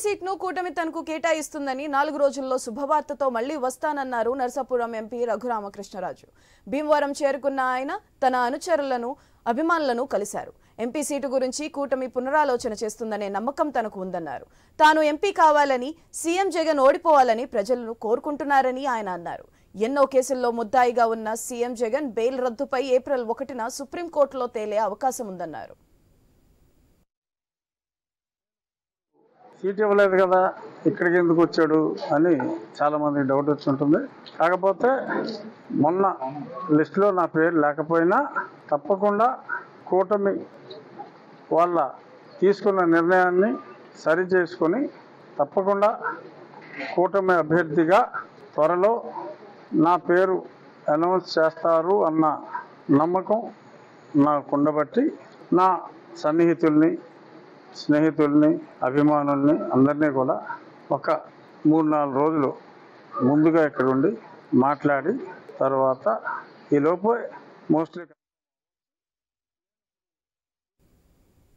సీట్ను కూటమి తనకు కేటాయిస్తుందని 4 రోజుల్లో శుభవార్తతో మళ్లీ వస్తానన్నారు నర్సాపురం ఎంపీ రఘురామకృష్ణరాజు. భీమవరం చేరుకున్న ఆయన తన అనుచరులను అభిమానులను కలిశారు. ఎంపీ సీటు గురించి కూటమి పునరాలోచన చేస్తుందనే నమ్మకం తనకు ఉందన్నారు. తాను ఎంపీ కావాలని, సీఎం జగన్ ఓడిపోవాలని ప్రజలను కోరుకుంటున్నారని ఆయన అన్నారు. ఎన్నో కేసుల్లో ముద్దాయిగా ఉన్న సీఎం జగన్ బెయిల్ రద్దుపై ఏప్రిల్ 1న సుప్రీంకోర్టులో తేలే అవకాశం ఉందన్నారు. సీట్ ఇవ్వలేదు కదా, ఇక్కడికి ఎందుకు వచ్చాడు అని చాలామంది డౌట్ వచ్చి ఉంటుంది. కాకపోతే మొన్న లిస్టులో నా పేరు లేకపోయినా తప్పకుండా కూటమి వాళ్ళ తీసుకున్న నిర్ణయాన్ని సరి చేసుకొని తప్పకుండా కూటమి అభ్యర్థిగా త్వరలో నా పేరు అనౌన్స్ చేస్తారు అన్న నమ్మకం నాకు ఉండబట్టి నా సన్నిహితుల్ని, స్నేహితుల్ని, అభిమానుల్ని అందరినీ కూడా ఒక 3-4 రోజులు ముందుగా ఇక్కడ ఉండి మాట్లాడి తర్వాత ఈలోపు మోస్ట్లీ